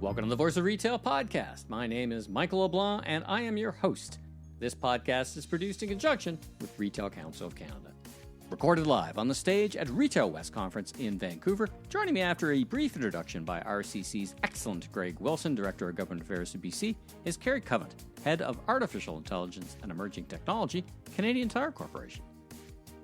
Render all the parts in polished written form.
Welcome to the Voice of Retail podcast. My name is Michael LeBlanc, and I am your host. This podcast is produced in conjunction with Retail Council of Canada. Recorded live on the stage at Retail West Conference in Vancouver. Joining me after a brief introduction by RCC's excellent Greg Wilson, Director of Government Affairs in BC, is Cari Covent, Head of Artificial Intelligence and Emerging Technology, Canadian Tire Corporation.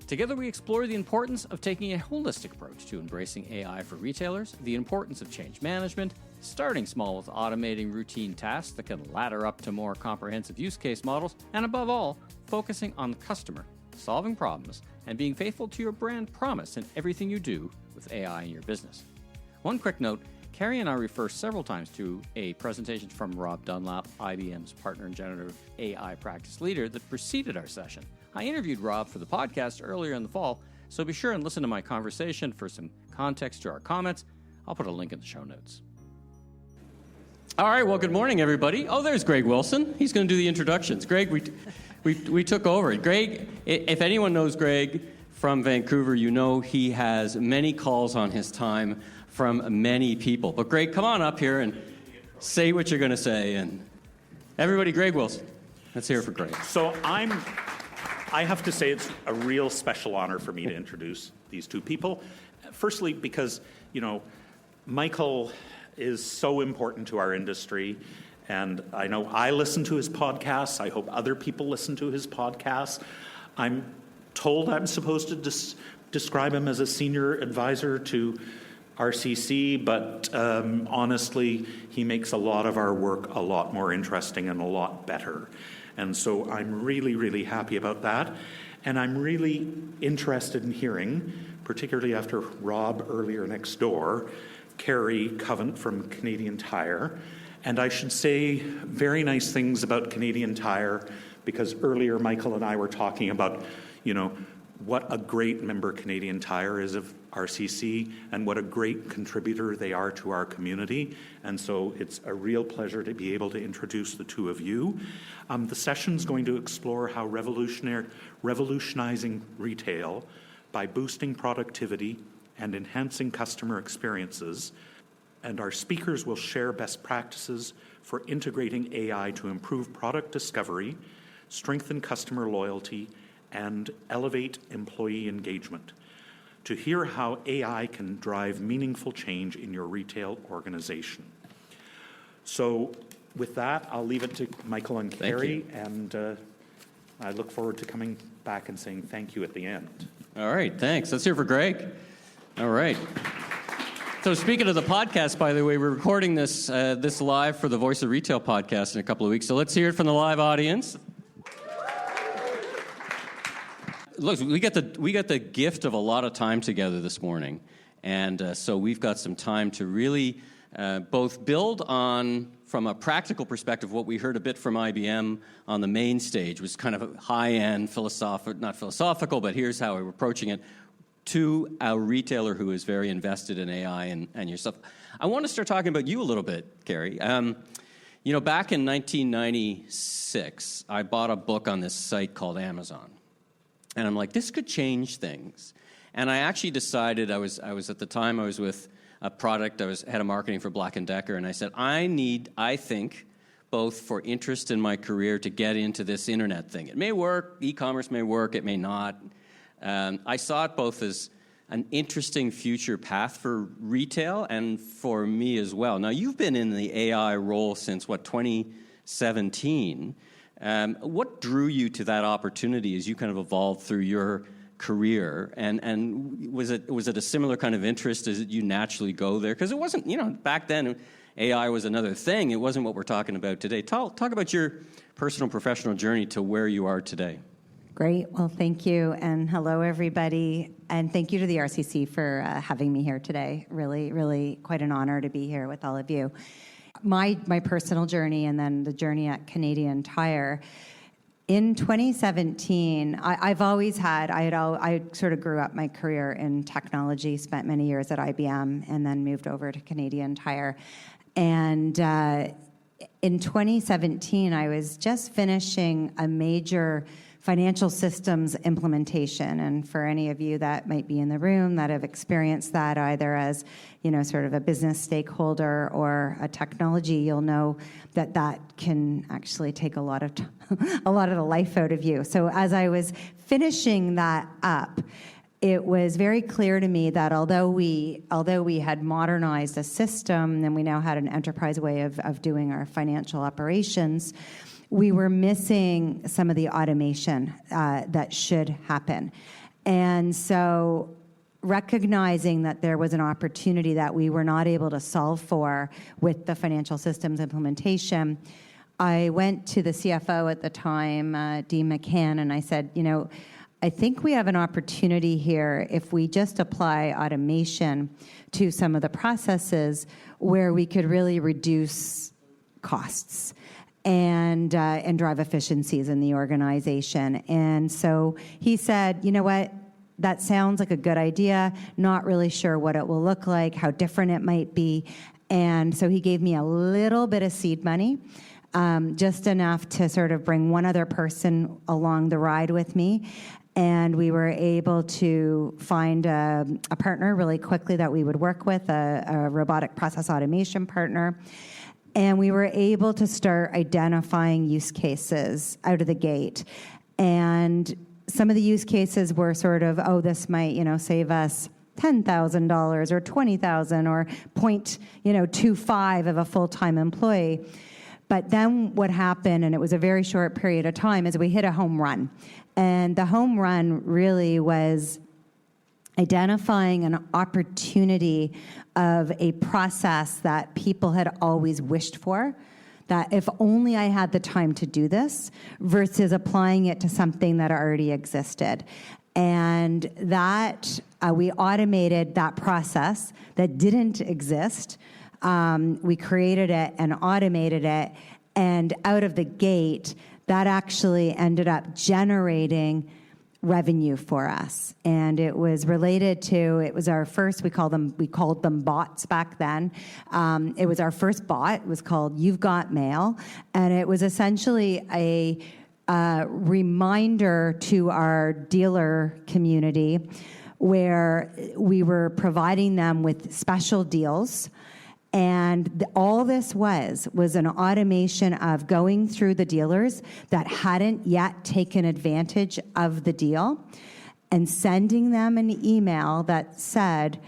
Together we explore the importance of taking a holistic approach to embracing AI for retailers, the importance of change management, starting small with automating routine tasks that can ladder up to more comprehensive use case models, and above all, focusing on the customer, solving problems, and being faithful to your brand promise in everything you do with AI in your business. One quick note, Cari and I refer several times to a presentation from Rob Dunlap, IBM's partner and generative AI practice leader, that preceded our session. I interviewed Rob for the podcast earlier in the fall, so be sure and listen to my conversation for some context to our comments. I'll put a link in the show notes. All right, well, good morning, everybody. Oh, there's Greg Wilson. He's going to do the introductions. Greg, we took over. Greg, if anyone knows Greg from Vancouver, you know he has many calls on his time from many people. But Greg, come on up here and say what you're going to say. And everybody, Greg Wilson. Let's hear it for Greg. So I have to say it's a real special honor for me to introduce these two people. Firstly, because, Michael is so important to our industry. And I know I listen to his podcasts. I hope other people listen to his podcasts. I'm told I'm supposed to describe him as a senior advisor to RCC, but honestly, he makes a lot of our work a lot more interesting and a lot better. And so I'm really, really happy about that. And I'm really interested in hearing, particularly after Rob earlier next door, Cari Covent from Canadian Tire. And I should say very nice things about Canadian Tire, because earlier Michael and I were talking about, what a great member Canadian Tire is of RCC and what a great contributor they are to our community. And so it's a real pleasure to be able to introduce the two of you. The session's going to explore how revolutionizing retail by boosting productivity and enhancing customer experiences. And our speakers will share best practices for integrating AI to improve product discovery, strengthen customer loyalty, and elevate employee engagement. To hear how AI can drive meaningful change in your retail organization. So with that, I'll leave it to Michael and Cari, and I look forward to coming back and saying thank you at the end. All right, thanks. Let's hear for Greg. All right. So speaking of the podcast, by the way, we're recording this live for the Voice of Retail podcast in a couple of weeks. So let's hear it from the live audience. Look, we got the gift of a lot of time together this morning, and so we've got some time to really both build on, from a practical perspective, what we heard a bit from IBM on the main stage was kind of a high-end not philosophical, but here's how we're approaching it, to a retailer who is very invested in AI and your stuff. I want to start talking about you a little bit, Cari. Back in 1996, I bought a book on this site called Amazon. And I'm like, this could change things. And I actually decided, I was at the time, I was with a product, I was head of marketing for Black & Decker, and I said, I think, both for interest in my career, to get into this internet thing. It may work, e-commerce may work, it may not. I saw it both as an interesting future path for retail and for me as well. Now, you've been in the AI role since, 2017. What drew you to that opportunity as you kind of evolved through your career? And was it a similar kind of interest as you naturally go there? Because it wasn't, back then, AI was another thing. It wasn't what we're talking about today. Talk about your personal professional journey to where you are today. Great. Well, thank you. And hello, everybody. And thank you to the RCC for having me here today. Really, really quite an honor to be here with all of you. My personal journey and then the journey at Canadian Tire. In 2017, I sort of grew up my career in technology, spent many years at IBM, and then moved over to Canadian Tire. And in 2017, I was just finishing a major financial systems implementation. And for any of you that might be in the room that have experienced that either as, sort of a business stakeholder or a technology, you'll know that that can actually take a lot of a lot of the life out of you. So as I was finishing that up, it was very clear to me that although we had modernized a system and we now had an enterprise way of doing our financial operations, we were missing some of the automation that should happen. And so recognizing that there was an opportunity that we were not able to solve for with the financial systems implementation, I went to the CFO at the time, Dean McCann, and I said, I think we have an opportunity here if we just apply automation to some of the processes where we could really reduce costs and drive efficiencies in the organization. And so he said, you know what, that sounds like a good idea, not really sure what it will look like, how different it might be. And so he gave me a little bit of seed money, just enough to sort of bring one other person along the ride with me. And we were able to find a partner really quickly that we would work with, a robotic process automation partner. And we were able to start identifying use cases out of the gate. And some of the use cases were sort of, this might, save us $10,000 or $20,000 or 0.25 of a full-time employee. But then what happened, and it was a very short period of time, is we hit a home run. And the home run really was identifying an opportunity of a process that people had always wished for, that if only I had the time to do this, versus applying it to something that already existed. And that we automated that process that didn't exist. We created it and automated it, and out of the gate, that actually ended up generating revenue for us. And it was related to, it was our first, we called them bots back then. It was our first bot. It was called You've Got Mail. And it was essentially a reminder to our dealer community where we were providing them with special deals. And all this was an automation of going through the dealers that hadn't yet taken advantage of the deal and sending them an email that said,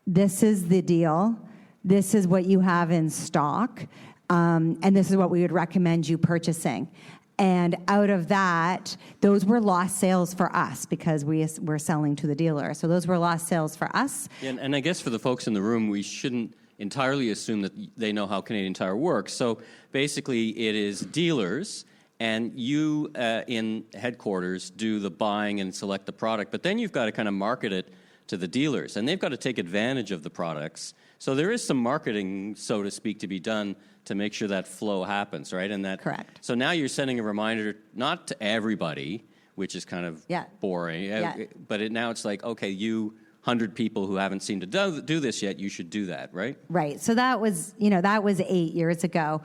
this is the deal, this is what you have in stock, and this is what we would recommend you purchasing. And out of that, those were lost sales for us because we were selling to the dealer. So those were lost sales for us. And I guess for the folks in the room, we shouldn't entirely assume that they know how Canadian Tire works. So basically, it is dealers, and you in headquarters do the buying and select the product. But then you've got to kind of market it to the dealers, and they've got to take advantage of the products. So there is some marketing, so to speak, to be done to make sure that flow happens, right? And that correct. So now you're sending a reminder not to everybody, which is kind of boring, but now it's like, okay, you 100 people who haven't seen to do this yet, you should do that, right? Right. So that was 8 years ago.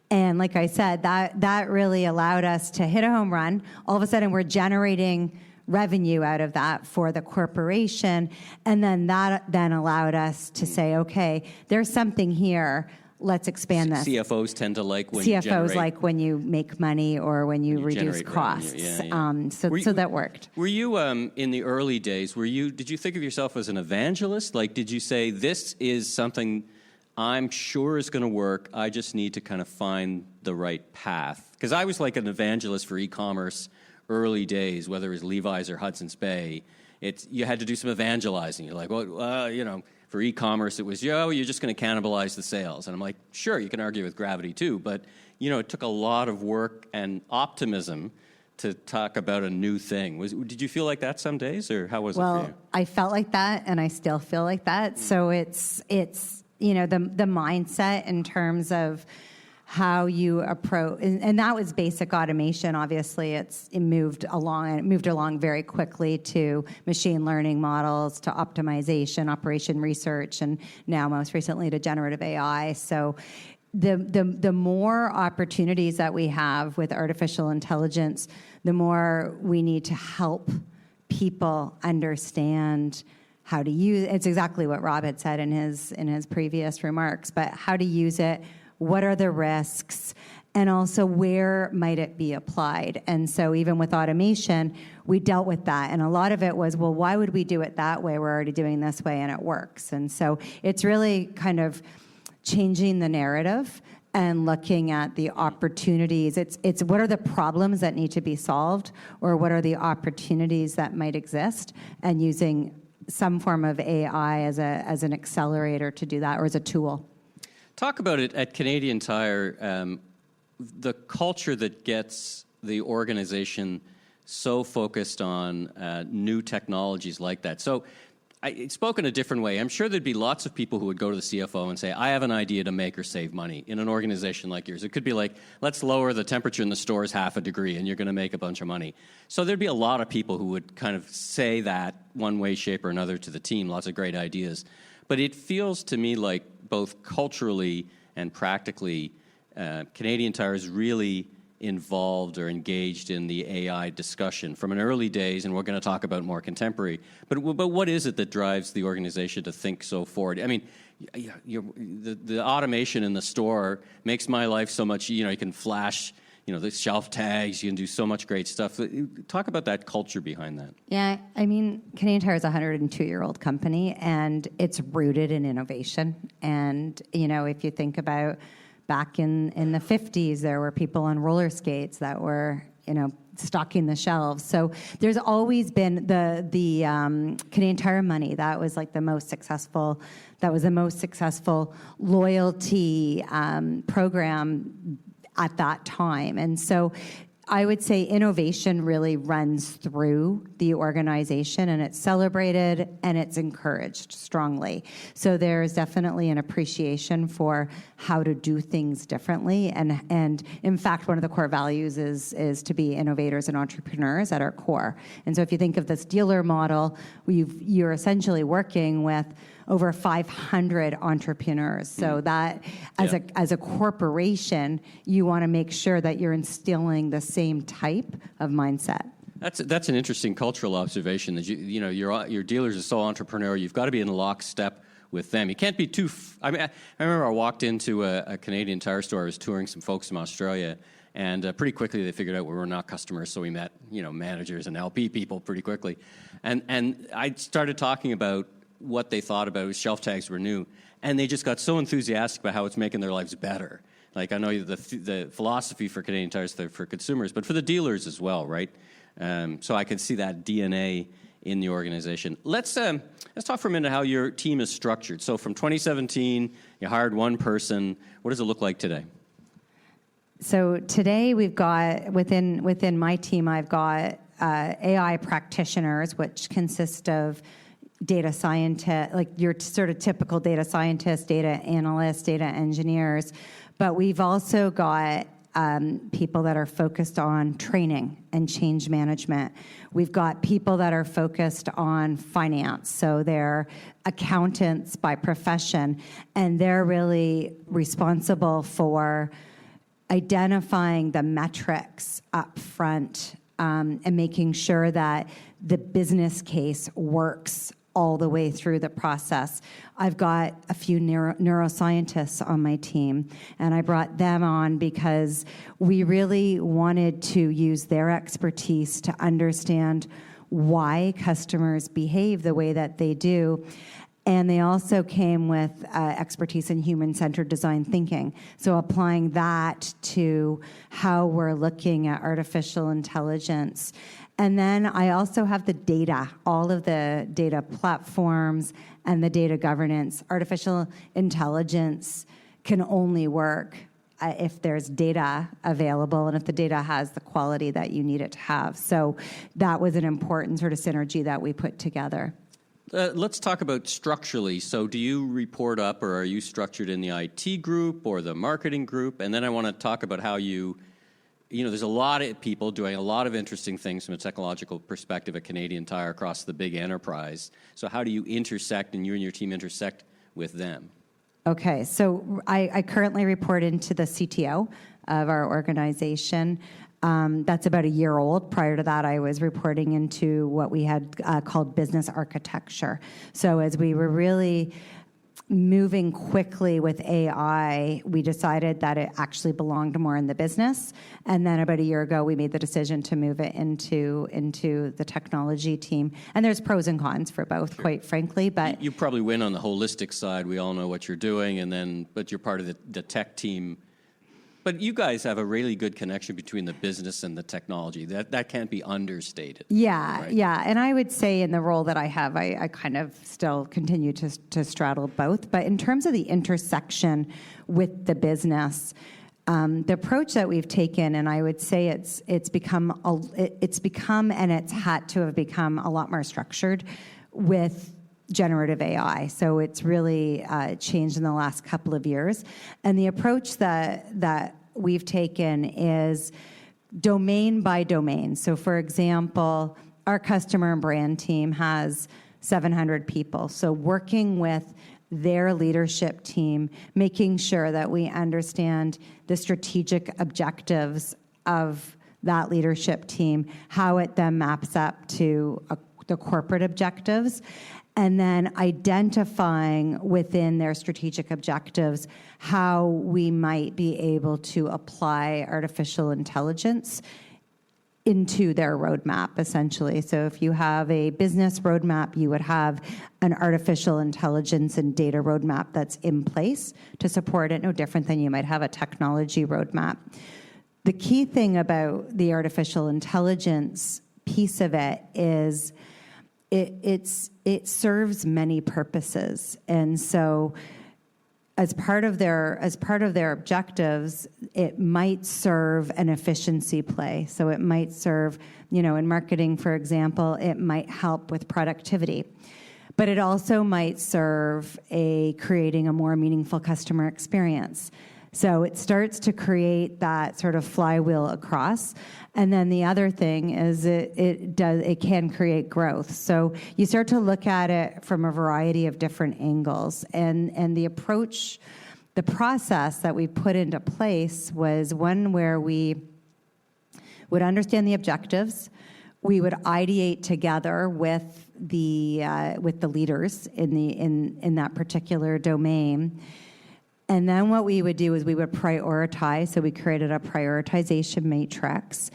And like I said, that really allowed us to hit a home run. All of a sudden, we're generating revenue out of that for the corporation. And then that then allowed us to say, okay, there's something here. Let's expand this. CFOs tend to like when CFOs like when you make money or when you reduce costs. So that worked. Were you in the early days? Did you think of yourself as an evangelist? Like, did you say this is something I'm sure is going to work? I just need to kind of find the right path. Because I was like an evangelist for e-commerce early days, whether it was Levi's or Hudson's Bay. You had to do some evangelizing. You're like, well, for e-commerce, it was, you're just going to cannibalize the sales. And I'm like, sure, you can argue with gravity too, but, it took a lot of work and optimism to talk about a new thing. Did you feel like that some days, or how was it for you? Well, I felt like that, and I still feel like that. So it's the mindset in terms of how you approach, and that was basic automation. Obviously, it moved along very quickly to machine learning models, to optimization, operation research, and now most recently to generative AI. So the more opportunities that we have with artificial intelligence, the more we need to help people understand how to use it. It's exactly what Rob had said in his previous remarks, but how to use it, what are the risks, and also where might it be applied. And so even with automation, we dealt with that. And a lot of it was, well, why would we do it that way? We're already doing this way and it works. And so it's really kind of changing the narrative and looking at the opportunities. It's what are the problems that need to be solved, or what are the opportunities that might exist, and using some form of AI as an accelerator to do that, or as a tool. Talk about it at Canadian Tire, the culture that gets the organization so focused on new technologies like that. So I spoke in a different way. I'm sure there'd be lots of people who would go to the CFO and say, I have an idea to make or save money in an organization like yours. It could be like, let's lower the temperature in the stores 0.5 degree and you're going to make a bunch of money. So there'd be a lot of people who would kind of say that one way, shape, or another to the team, lots of great ideas. But it feels to me like both culturally and practically, Canadian Tire is really involved or engaged in the AI discussion from an early days, and we're going to talk about more contemporary. But what is it that drives the organization to think so forward? I mean, the automation in the store makes my life so much, you can flash, the shelf tags, you can do so much great stuff. Talk about that culture behind that. Yeah, I mean, Canadian Tire is a 102-year-old company, and it's rooted in innovation. And, if you think about back in the 50s, there were people on roller skates that were, stocking the shelves. So there's always been the Canadian Tire Money. That was like the most successful loyalty program at that time. And so I would say innovation really runs through the organization, and it's celebrated and it's encouraged strongly. So there's definitely an appreciation for how to do things differently. And in fact, one of the core values is to be innovators and entrepreneurs at our core. And so if you think of this dealer model, you're essentially working with over 500 entrepreneurs. So that as a corporation, you want to make sure that you're instilling the same type of mindset. That's an interesting cultural observation. That your dealers are so entrepreneurial. You've got to be in lockstep with them. You can't be too. I remember I walked into a Canadian Tire store. I was touring some folks from Australia, and pretty quickly they figured out we were not customers. So we met managers and LP people pretty quickly, and I started talking about what they thought about shelf tags were new, and they just got so enthusiastic about how it's making their lives better. Like, I know the philosophy for Canadian Tire is for consumers, but for the dealers as well, right? So I can see that DNA in the organization. Let's talk for a minute how your team is structured. So from 2017, you hired one person. What does it look like today? So today we've got, within my team, I've got AI practitioners, which consist of data scientist, like your sort of typical data scientists, data analysts, data engineers. But we've also got people that are focused on training and change management. We've got people that are focused on finance. So they're accountants by profession, and they're really responsible for identifying the metrics up front and making sure that the business case works all the way through the process. I've got a few neuroscientists on my team, and I brought them on because we really wanted to use their expertise to understand why customers behave the way that they do. And they also came with expertise in human-centered design thinking. So applying that to how we're looking at artificial intelligence. And then I also have the data, all of the data platforms and the data governance. Artificial intelligence can only work if there's data available and if the data has the quality that you need it to have. So that was an important sort of synergy that we put together. Let's talk about structurally. So do you report up, or are you structured in the IT group or the marketing group? And then I want to talk about how there's a lot of people doing a lot of interesting things from a technological perspective at Canadian Tire across the big enterprise. So how do you intersect, and you and your team intersect with them? Okay, so I currently report into the CTO of our organization. That's about a year old. Prior to that, I was reporting into what we had called business architecture. So as we were really moving quickly with AI, we decided that it actually belonged more in the business. And then about a year ago, we made the decision to move it into the technology team. And there's pros and cons for both, quite frankly. But you probably win on the holistic side. We all know what you're doing, but you're part of the tech team. But you guys have a really good connection between the business and the technology. That can't be understated. Yeah, right? yeah. And I would say in the role that I have, I kind of still continue to straddle both. But in terms of the intersection with the business, the approach that we've taken, and I would say it's become and it's had to have become a lot more structured with generative AI. So it's really changed in the last couple of years. And the approach that we've taken is domain by domain. So for example, our customer and brand team has 700 people. So working with their leadership team, making sure that we understand the strategic objectives of that leadership team, how it then maps up to the corporate objectives, and then identifying within their strategic objectives how we might be able to apply artificial intelligence into their roadmap, essentially. So if you have a business roadmap, you would have an artificial intelligence and data roadmap that's in place to support it, no different than you might have a technology roadmap. The key thing about the artificial intelligence piece of it is it serves many purposes, and so as part of their objectives, it might serve an efficiency play. So it might serve, in marketing, for example, it might help with productivity, but it also might serve creating a more meaningful customer experience. So it starts to create that sort of flywheel across. And then the other thing is it can create growth. So you start to look at it from a variety of different angles. And the approach, the process that we put into place was one where we would understand the objectives. We would ideate together with the leaders in that particular domain. And then what we would do is we would prioritize. So we created a prioritization matrix.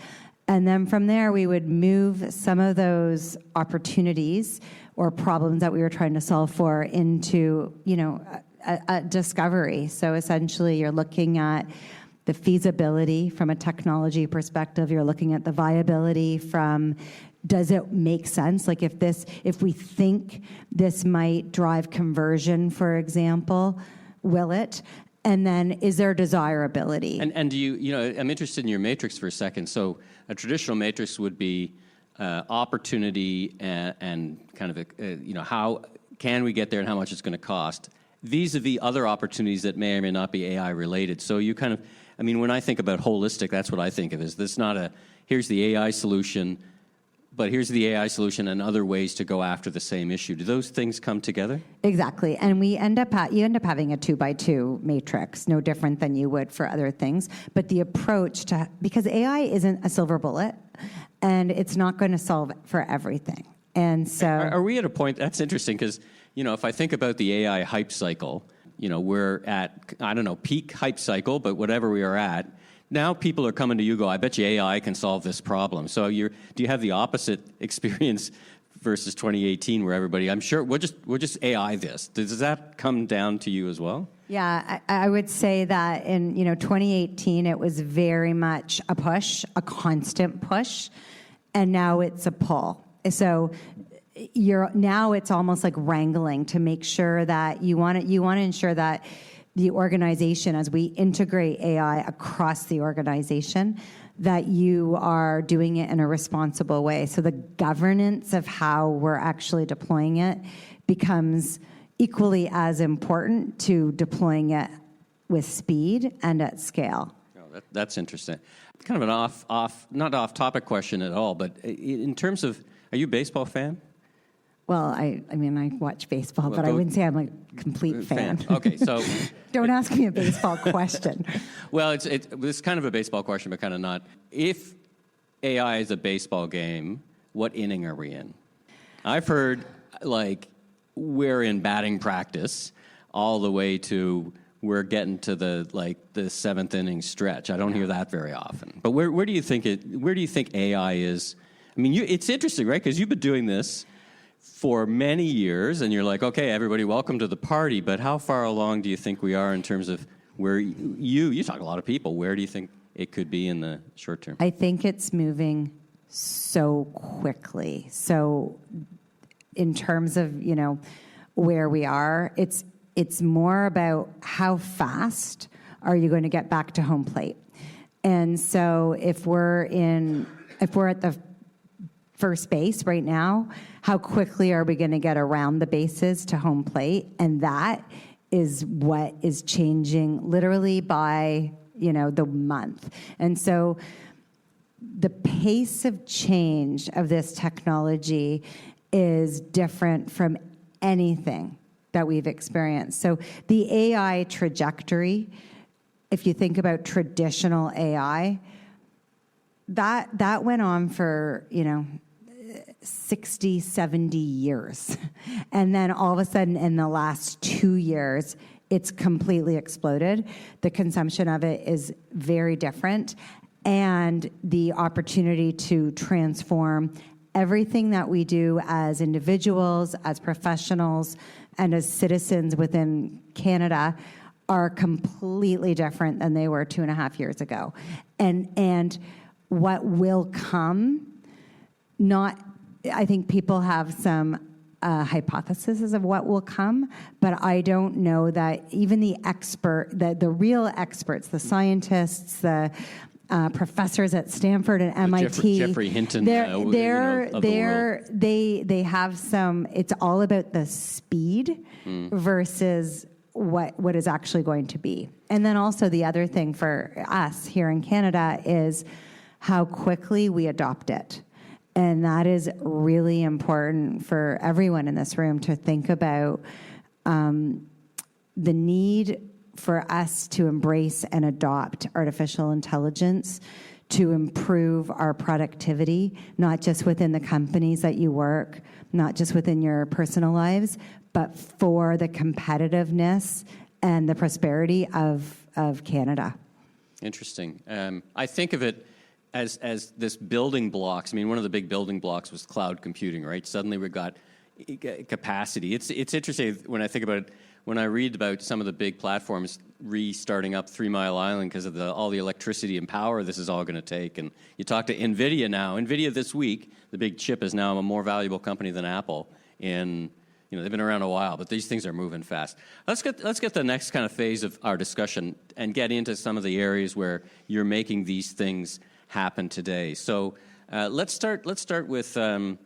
And then from there, we would move some of those opportunities or problems that we were trying to solve for into, a discovery. So essentially, you're looking at the feasibility from a technology perspective. You're looking at the viability from, does it make sense? Like if we think this might drive conversion, for example, will it? And then is there desirability? And do you I'm interested in your matrix for a second. So a traditional matrix would be opportunity and kind of how can we get there and how much it's going to cost, vis-a-vis other opportunities that may or may not be AI related. So you kind of, when I think about holistic, that's what I think of. Is this not here's the AI solution, but here's the AI solution and other ways to go after the same issue. Do those things come together? Exactly. And you end up having a 2x2 matrix, no different than you would for other things. But the approach because AI isn't a silver bullet, and it's not going to solve for everything. And so... Are we at a point, that's interesting, because, if I think about the AI hype cycle, we're at, peak hype cycle, but whatever we are at, now people are coming to you, I bet you AI can solve this problem. So do you have the opposite experience versus 2018 where everybody, I'm sure, we'll just AI this. Does that come down to you as well? Yeah, I would say that in 2018 it was very much a push, a constant push, and now it's a pull. So now it's almost like wrangling to make sure that you want to ensure that the organization, as we integrate AI across the organization, that you are doing it in a responsible way. So the governance of how we're actually deploying it becomes equally as important to deploying it with speed and at scale. Oh, that's interesting. Kind of an not off-topic question at all, but in terms of, are you a baseball fan? Well, I mean, I watch baseball, but I wouldn't say I'm a complete fan. Okay, so Don't ask me a baseball question. well, it's kind of a baseball question, but kind of not. If AI is a baseball game, what inning are we in? I've heard like we're in batting practice all the way to we're getting to the seventh inning stretch. I don't hear that very often. But where do you think AI is? I mean, it's interesting, right? Because you've been doing this for many years, and you're like, okay, everybody, welcome to the party. But how far along do you think we are in terms of where you talk to a lot of people? Where do you think it could be in the short term? I think it's moving so quickly. So in terms of, where we are, it's more about how fast are you going to get back to home plate. And so if we're at the first base right now, how quickly are we going to get around the bases to home plate? And that is what is changing literally by, the month. And so the pace of change of this technology is different from anything that we've experienced. So the AI trajectory, if you think about traditional AI, that went on for, 60, 70 years. And then all of a sudden in the last 2 years, it's completely exploded. The consumption of it is very different. And the opportunity to transform everything that we do as individuals, as professionals, and as citizens within Canada are completely different than they were 2.5 years ago. And what will come, I think people have some hypotheses of what will come, but I don't know that even the real experts, the scientists, the professors at Stanford and MIT, Jeffrey Hinton, they have some. It's all about the speed versus what is actually going to be. And then also the other thing for us here in Canada is how quickly we adopt it. And that is really important for everyone in this room to think about the need for us to embrace and adopt artificial intelligence to improve our productivity, not just within the companies that you work, not just within your personal lives, but for the competitiveness and the prosperity of Canada. Interesting. I think of it as this building blocks. I mean, one of the big building blocks was cloud computing, right? Suddenly we got capacity. It's interesting when I think about it, when I read about some of the big platforms restarting up 3 Mile Island because of all the electricity and power this is all going to take. And you talk to NVIDIA now. NVIDIA this week, the big chip is now a more valuable company than Apple. They've been around a while, but these things are moving fast. Let's get the next kind of phase of our discussion and get into some of the areas where you're making these things happen today. So let's start with the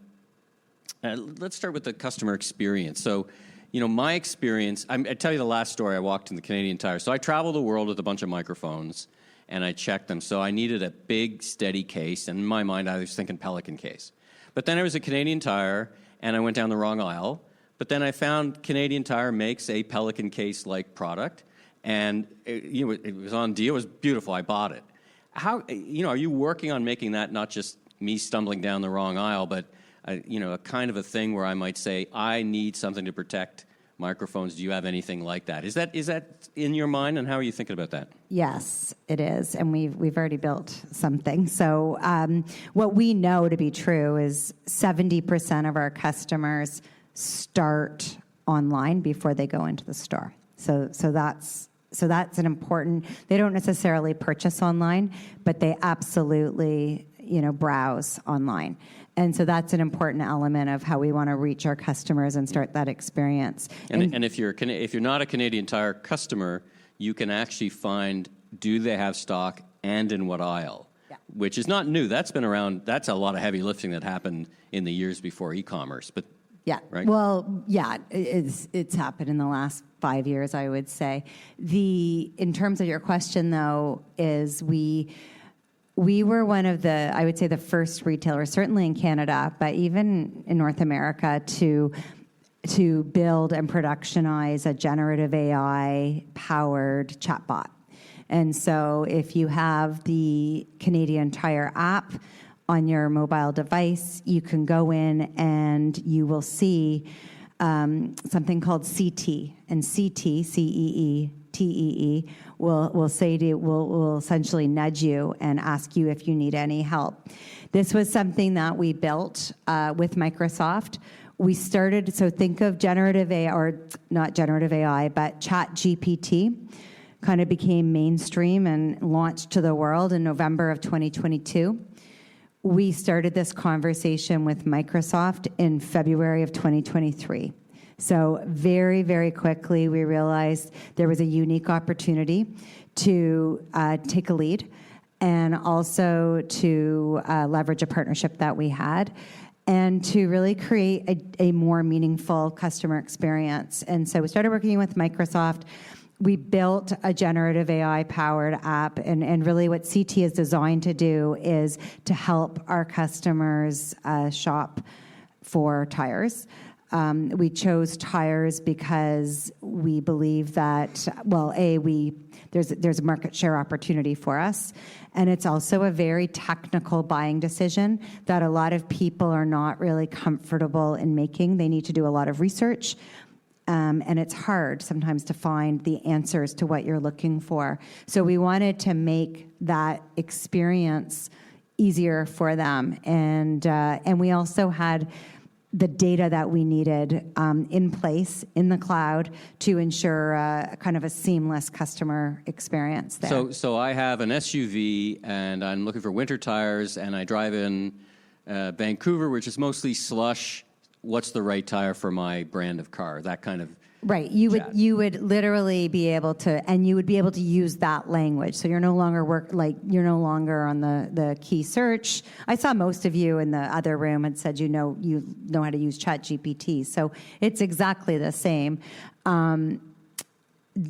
customer experience. So, my experience. I tell you the last story. I walked in the Canadian Tire. So I travel the world with a bunch of microphones, and I checked them. So I needed a big, steady case. And in my mind, I was thinking Pelican case. But then I was a Canadian Tire, and I went down the wrong aisle. But then I found Canadian Tire makes a Pelican case-like product, and it was on deal. It was beautiful. I bought it. How are you working on making that not just me stumbling down the wrong aisle, but a kind of a thing where I might say I need something to protect microphones? Do you have anything like that? Is that in your mind, and how are you thinking about that? Yes, it is, and we've already built something. So what we know to be true is 70% of our customers start online before they go into the store. So that's an important. They don't necessarily purchase online, but they absolutely browse online. And so that's an important element of how we want to reach our customers and start that experience. And if you're not a Canadian Tire customer, you can actually find, do they have stock and in what aisle? Yeah. Which is not new. That's been around. That's a lot of heavy lifting that happened in the years before e-commerce. But yeah, right? Well, yeah, it's happened in the last 5 years, I would say. In terms of your question, though, is we were one of the, I would say, the first retailers, certainly in Canada, but even in North America, to build and productionize a generative AI-powered chatbot. And so if you have the Canadian Tire app on your mobile device, you can go in and you will see something called CT. And CT, C-E-E-T-E-E, will say to you, will essentially nudge you and ask you if you need any help. This was something that we built with Microsoft. We started, so think of generative AI, or not generative AI, but ChatGPT kind of became mainstream and launched to the world in November of 2022. We started this conversation with Microsoft in February of 2023. So very, very quickly, we realized there was a unique opportunity to take a lead and also to leverage a partnership that we had and to really create a more meaningful customer experience. And so we started working with Microsoft. We built a generative AI-powered app, and really what CT is designed to do is to help our customers shop for tires. We chose tires because we believe that, well, there's a market share opportunity for us, and it's also a very technical buying decision that a lot of people are not really comfortable in making. They need to do a lot of research, and it's hard sometimes to find the answers to what you're looking for. So we wanted to make that experience easier for them, and we also had the data that we needed in place in the cloud to ensure kind of a seamless customer experience there. So I have an SUV and I'm looking for winter tires, and I drive in Vancouver, which is mostly slush. What's the right tire for my brand of car? That kind of right. You would literally be able to, and you would be able to use that language. So you're no longer you're no longer on the key search. I saw most of you in the other room had said you know how to use ChatGPT. So it's exactly the same,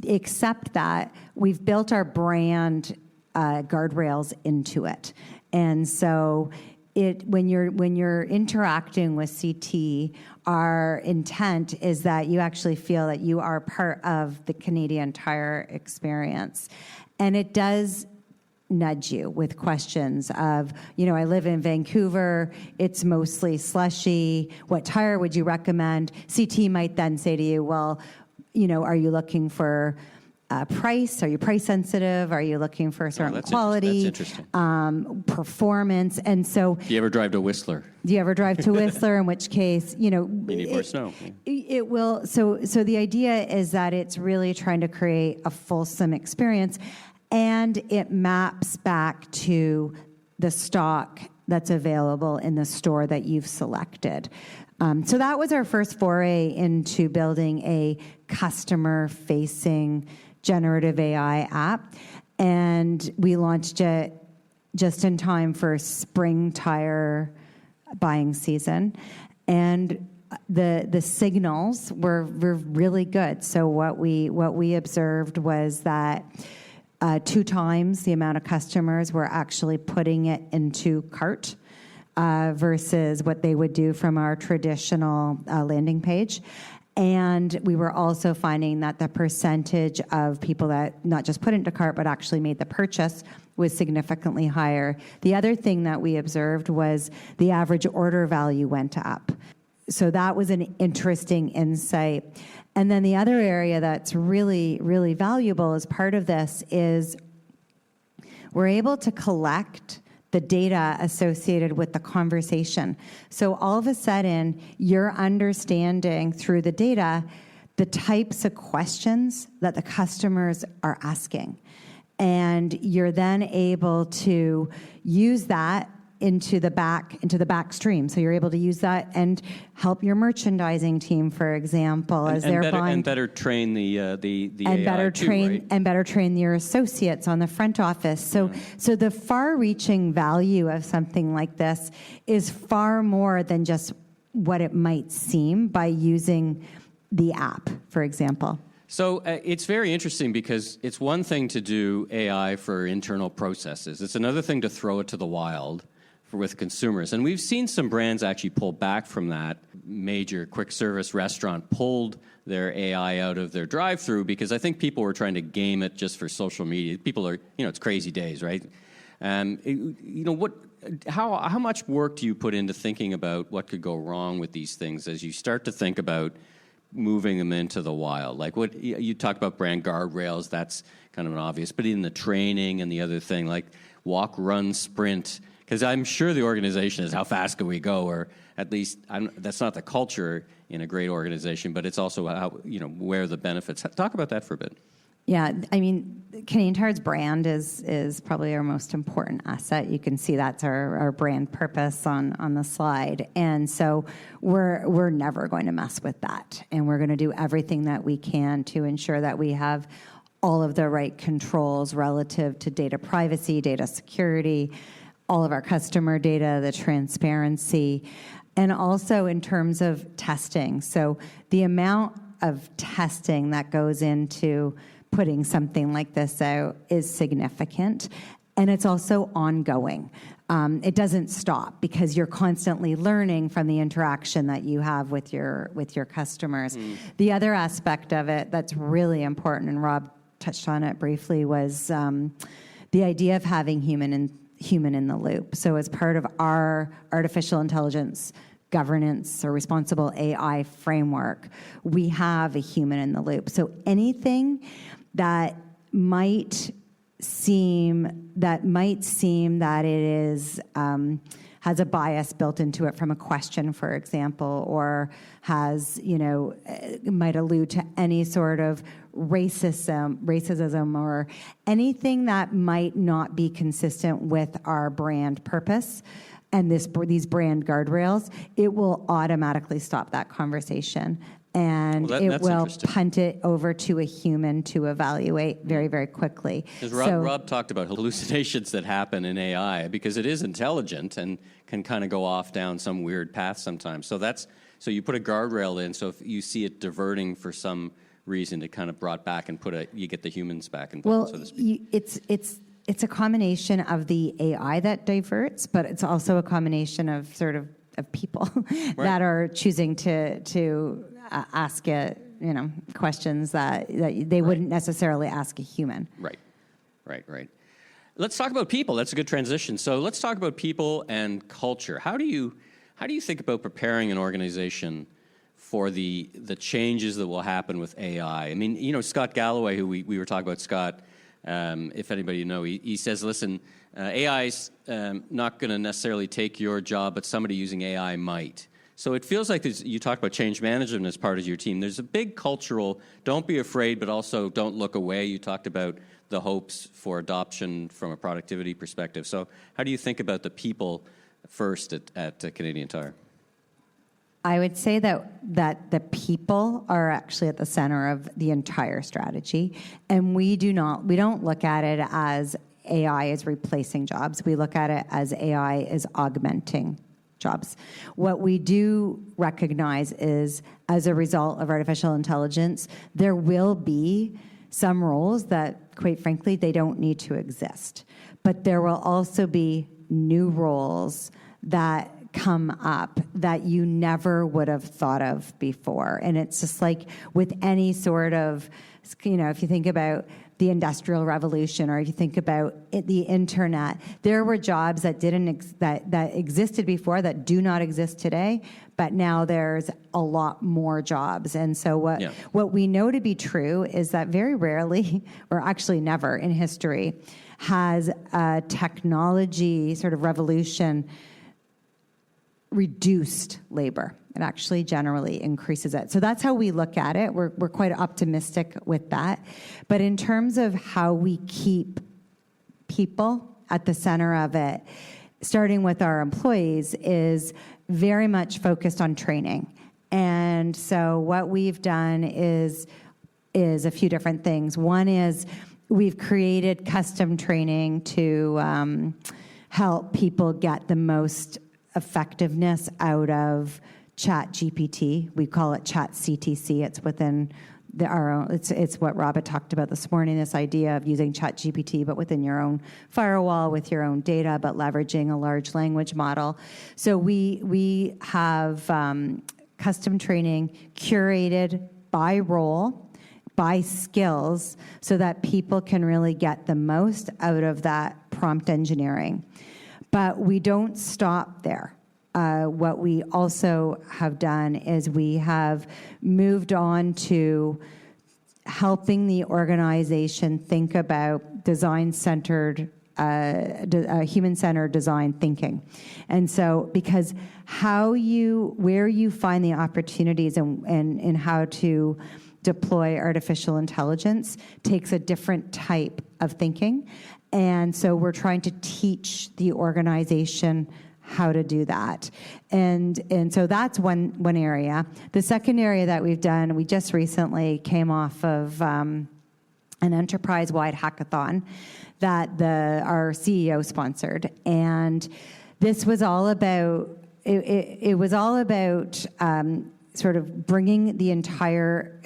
except that we've built our brand guardrails into it, and so. When you're interacting with CT, our intent is that you actually feel that you are part of the Canadian Tire experience, and it does nudge you with questions of, I live in Vancouver, it's mostly slushy. What tire would you recommend? CT might then say to you, well, are you looking for price? Are you price sensitive? Are you looking for a certain quality? That's interesting. Performance. And so, do you ever drive to Whistler? Do you ever drive to Whistler? In which case, you need more snow. It will. So the idea is that it's really trying to create a fulsome experience, and it maps back to the stock that's available in the store that you've selected. So that was our first foray into building a customer-facing generative AI app, and we launched it just in time for spring tire buying season, and the signals were really good. So what we observed was that 2 times the amount of customers were actually putting it into cart versus what they would do from our traditional landing page. And we were also finding that the percentage of people that not just put it into cart but actually made the purchase was significantly higher. The other thing that we observed was the average order value went up. So that was an interesting insight. And then the other area that's really, really valuable as part of this is we're able to collect the data associated with the conversation. So all of a sudden, you're understanding through the data the types of questions that the customers are asking. And you're then able to use that into the back stream. So you're able to use that and help your merchandising team, for example, as they're buying, and better train the and AI better train too, right? and better train your associates on the front office. So so the far-reaching value of something like this is far more than just what it might seem by using the app, for example. So it's very interesting because it's one thing to do AI for internal processes. It's another thing to throw it to the wild with consumers. And we've seen some brands actually pull back from that. Major quick service restaurant pulled their AI out of their drive-through because I think people were trying to game it just for social media. People are, it's crazy days, right? How much work do you put into thinking about what could go wrong with these things as you start to think about moving them into the wild? Like what you talked about brand guardrails, that's kind of an obvious, but in the training and the other thing, like walk, run, sprint, because I'm sure the organization is how fast can we go, or at least that's not the culture in a great organization, but it's also how, where the benefits. Talk about that for a bit. Yeah, I mean, Canadian Tire's brand is probably our most important asset. You can see that's our brand purpose on the slide. And so we're never going to mess with that. And we're going to do everything that we can to ensure that we have all of the right controls relative to data privacy, data security, all of our customer data, the transparency, and also in terms of testing. So the amount of testing that goes into putting something like this out is significant, and it's also ongoing. It doesn't stop because you're constantly learning from the interaction that you have with your customers. The other aspect of it that's really important, and Rob touched on it briefly, was the idea of having human in the loop. So as part of our artificial intelligence governance or responsible AI framework, we have a human in the loop. So anything that might seem that it is has a bias built into it from a question, for example, or has might allude to any sort of racism or anything that might not be consistent with our brand purpose and these brand guardrails, it will automatically stop that conversation. And it will punt it over to a human to evaluate very, very quickly. Because Rob talked about hallucinations that happen in AI because it is intelligent and can kind of go off down some weird path sometimes. So you put a guardrail in, so if you see it diverting for some reason, it kind of brought back and you get the humans back involved, so to speak. It's a combination of the AI that diverts, but it's also a combination of people that are choosing to ask it, questions that they wouldn't necessarily ask a human. Right. Let's talk about people. That's a good transition. So let's talk about people and culture. How do you think about preparing an organization for the changes that will happen with AI? I mean, Scott Galloway, who we were talking about, Scott, if anybody he says, listen, AI's not going to necessarily take your job, but somebody using AI might. So it feels like you talked about change management as part of your team. There's a big cultural, don't be afraid, but also don't look away. You talked about the hopes for adoption from a productivity perspective. So how do you think about the people first at Canadian Tire? I would say that the people are actually at the center of the entire strategy, and we don't look at it as AI is replacing jobs. We look at it as AI is augmenting jobs. What we do recognize is, as a result of artificial intelligence, there will be some roles that, quite frankly, they don't need to exist. But there will also be new roles that come up that you never would have thought of before. And it's just like with any sort of, if you think about the Industrial Revolution, or if you think about the internet, there were jobs that that existed before that do not exist today, but now there's a lot more jobs. And so what we know to be true is that very rarely, or actually never in history, has a technology sort of revolution reduced labor. It actually generally increases it. So that's how we look at it. We're quite optimistic with that. But in terms of how we keep people at the center of it, starting with our employees, is very much focused on training. And so what we've done is a few different things. One is we've created custom training to help people get the most effectiveness out of Chat GPT. We call it Chat CTC. It's within it's what Robert talked about this morning, this idea of using ChatGPT, but within your own firewall, with your own data, but leveraging a large language model. So we have custom training curated by role, by skills, so that people can really get the most out of that prompt engineering. But we don't stop there. What we also have done is we have moved on to helping the organization think about design-centered, human-centered design thinking. And so, because where you find the opportunities and how to deploy artificial intelligence takes a different type of thinking. And so we're trying to teach the organization how to do that. And so that's one area. The second area that we've done, we just recently came off of an enterprise-wide hackathon that our CEO sponsored. And this was all about, it was all about sort of bringing the entire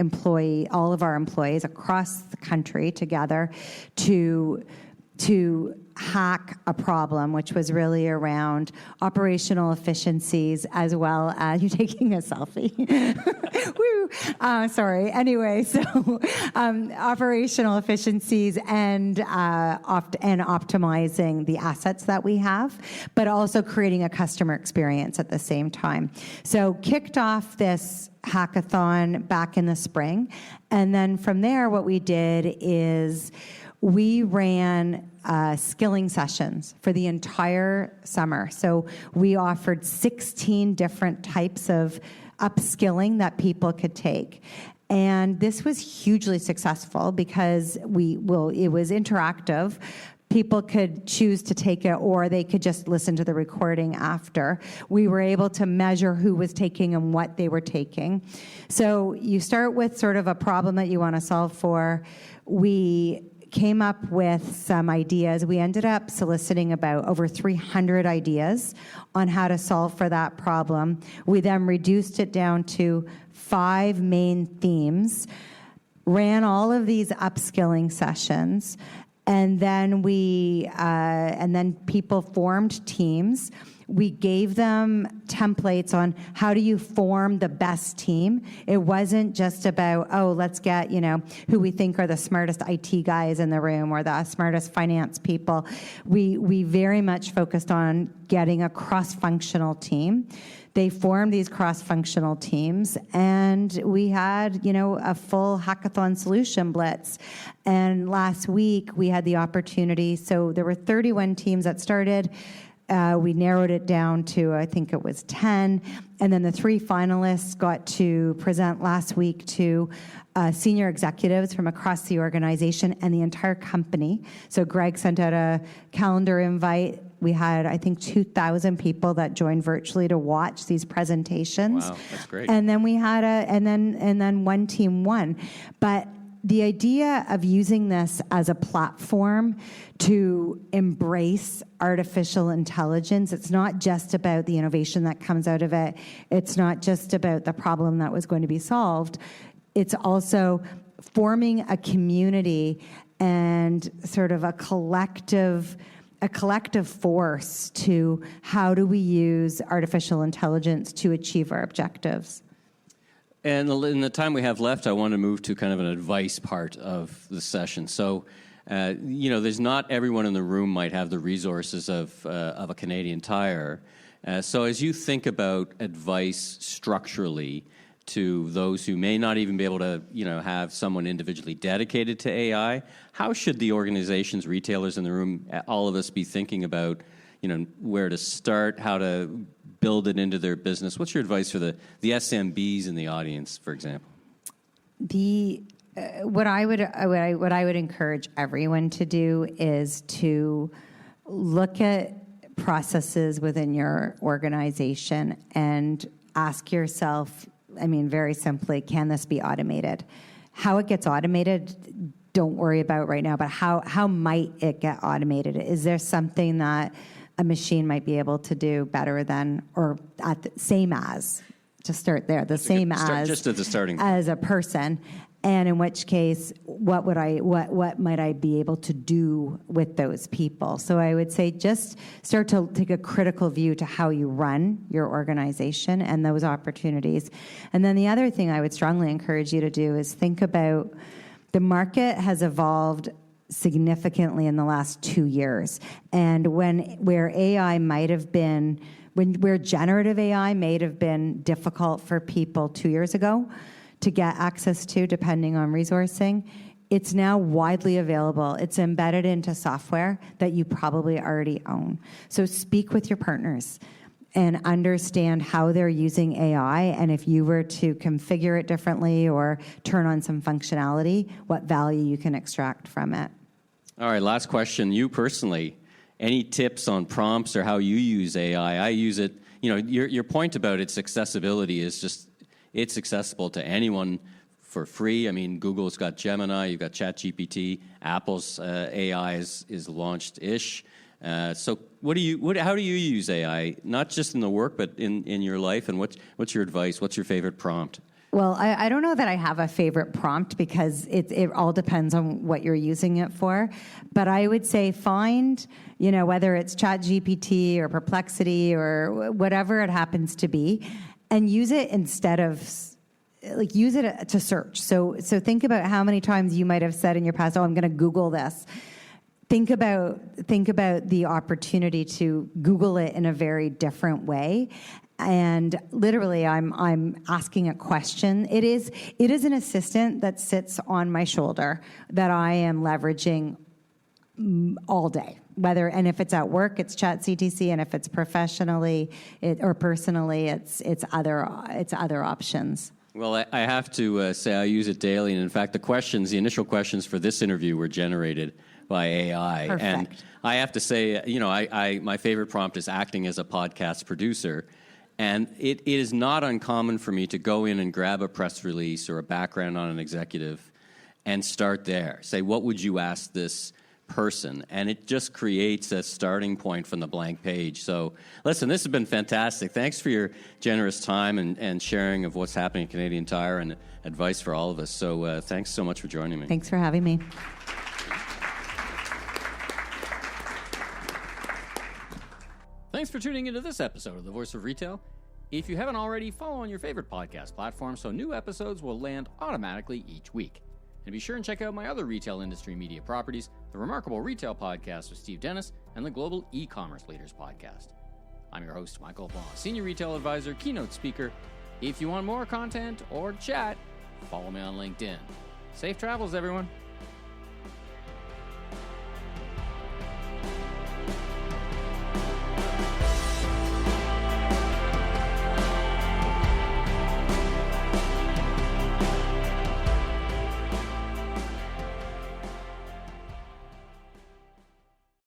all of our employees across the country together to hack a problem, which was really around operational efficiencies, as well as you taking a selfie. Woo! Sorry. Anyway, so operational efficiencies and optimizing the assets that we have, but also creating a customer experience at the same time. So kicked off this hackathon back in the spring, and then from there, what we did is we ran skilling sessions for the entire summer. So we offered 16 different types of upskilling that people could take. And this was hugely successful because it was interactive. People could choose to take it, or they could just listen to the recording after. We were able to measure who was taking and what they were taking. So you start with sort of a problem that you want to solve for. We came up with some ideas. We ended up soliciting about over 300 ideas on how to solve for that problem. We then reduced it down to 5 main themes, ran all of these upskilling sessions, and then people formed teams. We gave them templates on how do you form the best team. It wasn't just about, let's get, who we think are the smartest IT guys in the room or the smartest finance people. We very much focused on getting a cross-functional team. They formed these cross-functional teams, and we had, a full hackathon solution blitz. And last week, we had the opportunity, so there were 31 teams that started. We narrowed it down to, I think it was 10. And then the 3 finalists got to present last week to senior executives from across the organization and the entire company. So Greg sent out a calendar invite. We had, I think, 2,000 people that joined virtually to watch these presentations. Wow, that's great. And then we had and then one team won. But the idea of using this as a platform to embrace artificial intelligence, it's not just about the innovation that comes out of it. It's not just about the problem that was going to be solved. It's also forming a community and sort of a collective force to how do we use artificial intelligence to achieve our objectives. And in the time we have left, I want to move to kind of an advice part of the session. So, there's not everyone in the room might have the resources of a Canadian Tire. So as you think about advice structurally to those who may not even be able to, have someone individually dedicated to AI, how should the organizations, retailers in the room, all of us be thinking about, where to start, how to build it into their business? What's your advice for the SMBs in the audience, for example? What I would encourage everyone to do is to look at processes within your organization and ask yourself, very simply, can this be automated? How it gets automated, don't worry about right now, but how might it get automated? Is there something that a machine might be able to do better than, or same as, to start there, just at the starting point, as a person? And in which case, what might I be able to do with those people? So I would say just start to take a critical view to how you run your organization and those opportunities. And then the other thing I would strongly encourage you to do is think about the market has evolved significantly in the last 2 years. And where AI might have been, where generative AI may have been difficult for people 2 years ago to get access to, depending on resourcing, it's now widely available. It's embedded into software that you probably already own. So speak with your partners and understand how they're using AI, and if you were to configure it differently or turn on some functionality, what value you can extract from it. All right, last question. You personally, any tips on prompts or how you use AI? I use it, your point about its accessibility is just, it's accessible to anyone for free. I mean, Google's got Gemini, you've got ChatGPT, Apple's AI is launched-ish. So how do you use AI, not just in the work, but in your life, and what's your advice? What's your favorite prompt? Well, I don't know that I have a favorite prompt because it all depends on what you're using it for. But I would say find, whether it's ChatGPT or Perplexity or whatever it happens to be, and use it instead of, use it to search. So think about how many times you might have said in your past, I'm going to Google this. Think about the opportunity to Google it in a very different way. And literally, I'm asking a question. It is an assistant that sits on my shoulder that I am leveraging all day. And if it's at work, it's ChatGPT, and if it's professionally or personally, it's other options. Well, I have to say I use it daily, and in fact, the initial questions for this interview were generated by AI. Perfect. And I have to say, my favorite prompt is acting as a podcast producer. And it is not uncommon for me to go in and grab a press release or a background on an executive and start there. Say, what would you ask this person? And it just creates a starting point from the blank page. So, listen, this has been fantastic. Thanks for your generous time and sharing of what's happening at Canadian Tire and advice for all of us. So thanks so much for joining me. Thanks for having me. Thanks for tuning into this episode of The Voice of Retail. If you haven't already, follow on your favorite podcast platform so new episodes will land automatically each week. And be sure and check out my other retail industry media properties, the Remarkable Retail Podcast with Steve Dennis and the Global E-Commerce Leaders Podcast. I'm your host, Michael Blanc, Senior Retail Advisor, Keynote Speaker. If you want more content or chat, follow me on LinkedIn. Safe travels, everyone.